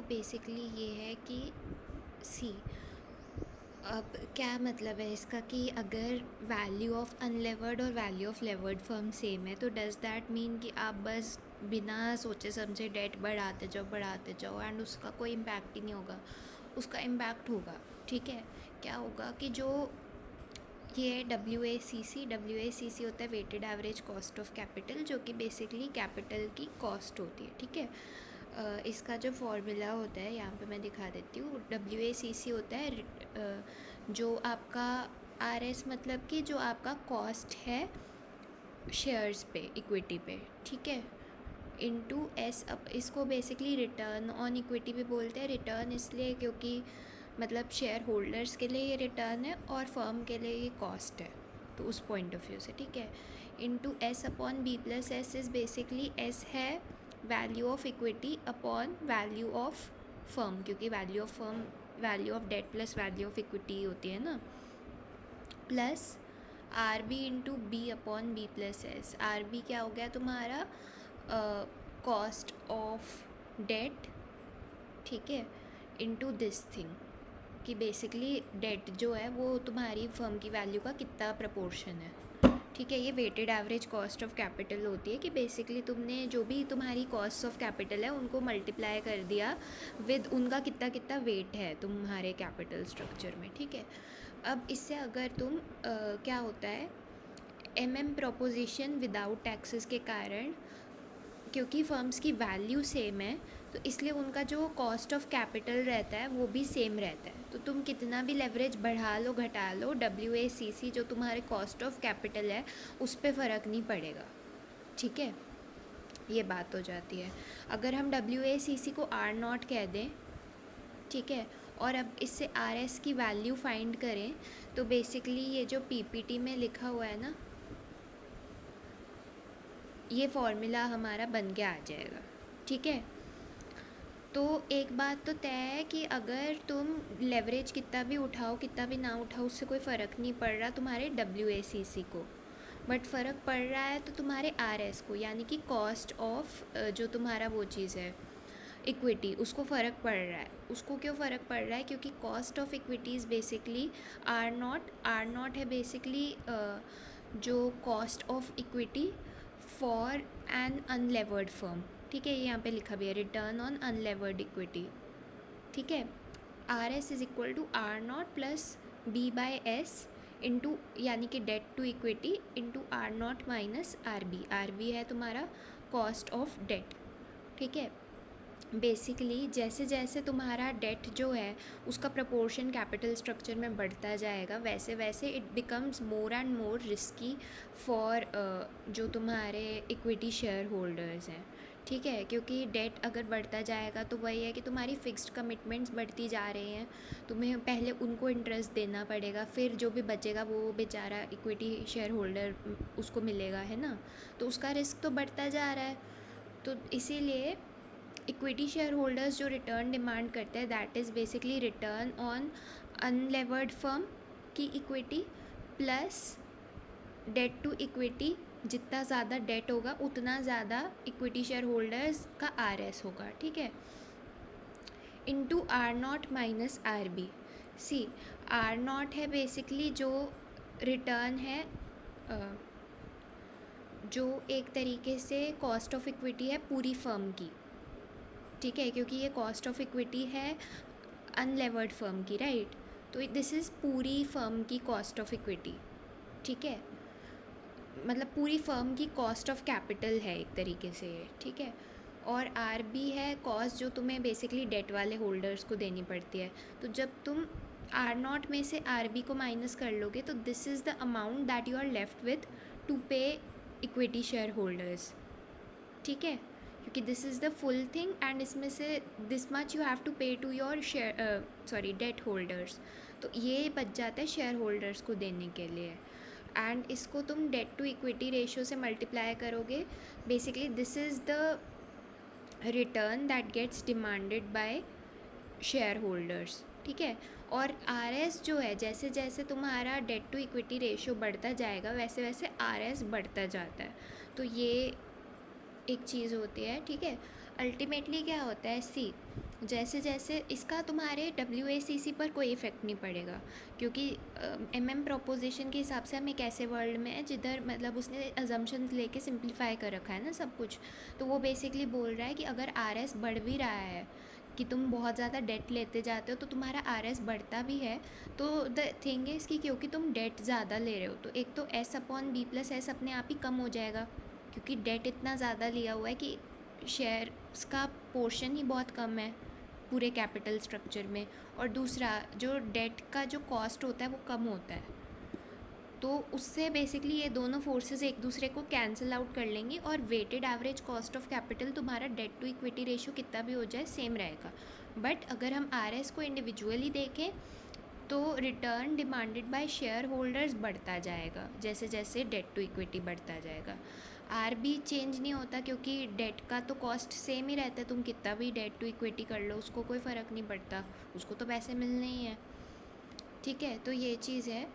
Basically ये है कि सी अब क्या मतलब है इसका कि अगर वैल्यू ऑफ अनलेवर्ड और value of levered firm same है तो डज़ दैट मीन कि आप बस बिना सोचे समझे डेट बढ़ाते जाओ एंड उसका कोई इम्पैक्ट ही नहीं होगा? उसका इम्पैक्ट होगा। ठीक है, क्या होगा कि जो ये है WACC होता है weighted average cost of capital, जो कि बेसिकली कैपिटल की कॉस्ट होती है। ठीक है, इसका जो फॉर्मूला होता है यहाँ पे मैं दिखा देती हूँ। WACC होता है जो आपका RS मतलब कि जो आपका कॉस्ट है शेयर्स पे, इक्विटी पे। ठीक है, इनटू S। अब इसको बेसिकली रिटर्न ऑन इक्विटी भी बोलते हैं। रिटर्न इसलिए क्योंकि मतलब शेयर होल्डर्स के लिए ये रिटर्न है और फर्म के लिए ये कॉस्ट है, तो उस पॉइंट ऑफ व्यू से। ठीक है, into S upon B plus S is basically S है value of equity upon value of firm, क्योंकि value of firm value of debt plus value of equity होती है ना, plus RB into B upon B plus S। RB क्या हो गया तुम्हारा? Cost of debt. ठीक है, इनटू दिस थिंग कि बेसिकली डेट जो है वो तुम्हारी फर्म की वैल्यू का कितना प्रपोर्शन है। ठीक है, ये weighted average cost of capital होती है कि बेसिकली तुमने जो भी तुम्हारी कॉस्ट ऑफ कैपिटल है उनको मल्टीप्लाई कर दिया विद उनका कितना कितना वेट है तुम्हारे कैपिटल स्ट्रक्चर में। ठीक है, अब इससे अगर तुम क्या होता है प्रोपोजिशन विदाउट टैक्सेस के कारण, क्योंकि फर्म्स की वैल्यू सेम है तो इसलिए उनका जो कॉस्ट ऑफ कैपिटल रहता है वो भी सेम रहता है। तो तुम कितना भी लेवरेज बढ़ा लो घटा लो, WACC जो तुम्हारे कॉस्ट ऑफ कैपिटल है उस पर फ़र्क नहीं पड़ेगा। ठीक है, ये बात हो जाती है। अगर हम WACC को R0 कह दें, ठीक है, और अब इससे RS की वैल्यू फाइंड करें तो बेसिकली ये जो PPT में लिखा हुआ है ना, ये फॉर्मूला हमारा बन के आ जाएगा। ठीक है, तो एक बात तो तय है कि अगर तुम लेवरेज कितना भी उठाओ कितना भी ना उठाओ उससे कोई फ़र्क नहीं पड़ रहा तुम्हारे WACC को, बट फ़र्क पड़ रहा है तो तुम्हारे RS को, यानी कि कॉस्ट ऑफ जो तुम्हारा वो चीज़ है इक्विटी, उसको फ़र्क पड़ रहा है। उसको क्यों फ़र्क पड़ रहा है? क्योंकि cost of equities basically R0 है बेसिकली जो cost of equity for an unlevered firm. ठीक है, ये यहाँ पे लिखा भी है रिटर्न ऑन अनलेवर्ड इक्विटी। ठीक है, RS is equal to R0 plus B/S into, यानी कि debt to equity into R0 minus RB है तुम्हारा कॉस्ट ऑफ डेट। ठीक है, बेसिकली जैसे जैसे तुम्हारा डेट जो है उसका प्रपोर्शन कैपिटल स्ट्रक्चर में बढ़ता जाएगा वैसे वैसे it becomes more and more risky for जो तुम्हारे इक्विटी शेयर होल्डर्स हैं। ठीक है, क्योंकि डेट अगर बढ़ता जाएगा तो वही है कि तुम्हारी फिक्स्ड कमिटमेंट्स बढ़ती जा रही हैं, तुम्हें पहले उनको इंटरेस्ट देना पड़ेगा, फिर जो भी बचेगा वो बेचारा इक्विटी शेयर होल्डर उसको मिलेगा, है ना, तो उसका रिस्क तो बढ़ता जा रहा है। तो इसीलिए इक्विटी शेयर होल्डर्स जो रिटर्न डिमांड करते हैं that is basically return on unlevered firm की equity plus debt to equity. जितना ज़्यादा डेट होगा उतना ज़्यादा इक्विटी शेयर होल्डर्स का RS होगा। ठीक है, into R0 minus RB। R0 है बेसिकली जो रिटर्न है जो एक तरीके से कॉस्ट ऑफ इक्विटी है पूरी फर्म की। ठीक है, क्योंकि ये कॉस्ट ऑफ इक्विटी है अनलेवर्ड फर्म की, राइट, तो दिस इज़ पूरी फर्म की कॉस्ट ऑफ इक्विटी। ठीक है, मतलब पूरी फर्म की कॉस्ट ऑफ कैपिटल है एक तरीके से ये। ठीक है, और RB है कॉस्ट जो तुम्हें बेसिकली डेट वाले होल्डर्स को देनी पड़ती है। तो जब तुम R0 में से RB को माइनस कर लोगे तो this is the amount that you are left with to pay equity shareholders. ठीक है, क्योंकि this is the full thing and इसमें से this much you have to pay to your debt holders, तो ये बच जाता है शेयर होल्डर्स को देने के लिए। एंड इसको तुम डेट टू इक्विटी रेशियो से मल्टीप्लाई करोगे, basically this is the return that gets demanded by shareholders. ठीक है, और RS जो है जैसे जैसे तुम्हारा डेट टू इक्विटी रेशियो बढ़ता जाएगा वैसे वैसे RS बढ़ता जाता है, तो ये एक चीज़ होती है। ठीक है, अल्टीमेटली क्या होता है, सी जैसे जैसे इसका तुम्हारे WACC पर कोई इफ़ेक्ट नहीं पड़ेगा, क्योंकि MM प्रोपोजिशन के हिसाब से हम एक ऐसे वर्ल्ड में है जिधर मतलब उसने अजम्पशंस लेके सिंप्लीफाई कर रखा है ना सब कुछ। तो वो बेसिकली बोल रहा है कि अगर RS बढ़ भी रहा है, कि तुम बहुत ज़्यादा डेट लेते जाते हो तो तुम्हारा RS बढ़ता भी है, तो द थिंग इज़ कि क्योंकि तुम डेट ज़्यादा ले रहे हो तो एक तो S/B+S अपने आप ही कम हो जाएगा, क्योंकि डेट इतना ज़्यादा लिया हुआ है कि शेयर का पोर्शन ही बहुत कम है पूरे कैपिटल स्ट्रक्चर में। और दूसरा, जो डेट का जो कॉस्ट होता है वो कम होता है, तो उससे बेसिकली ये दोनों फोर्सेस एक दूसरे को कैंसिल आउट कर लेंगी और weighted average cost of capital तुम्हारा डेट टू इक्विटी रेशियो कितना भी हो जाए सेम रहेगा। बट अगर हम RS को इंडिविजुअली देखें तो return demanded by share holders बढ़ता जाएगा जैसे जैसे डेट टू इक्विटी बढ़ता जाएगा। RB चेंज नहीं होता, क्योंकि डेट का तो कॉस्ट सेम ही रहता है, तुम कितना भी डेट टू इक्विटी कर लो उसको कोई फ़र्क नहीं पड़ता, उसको तो पैसे मिलने ही हैं। ठीक है, तो ये चीज़ है।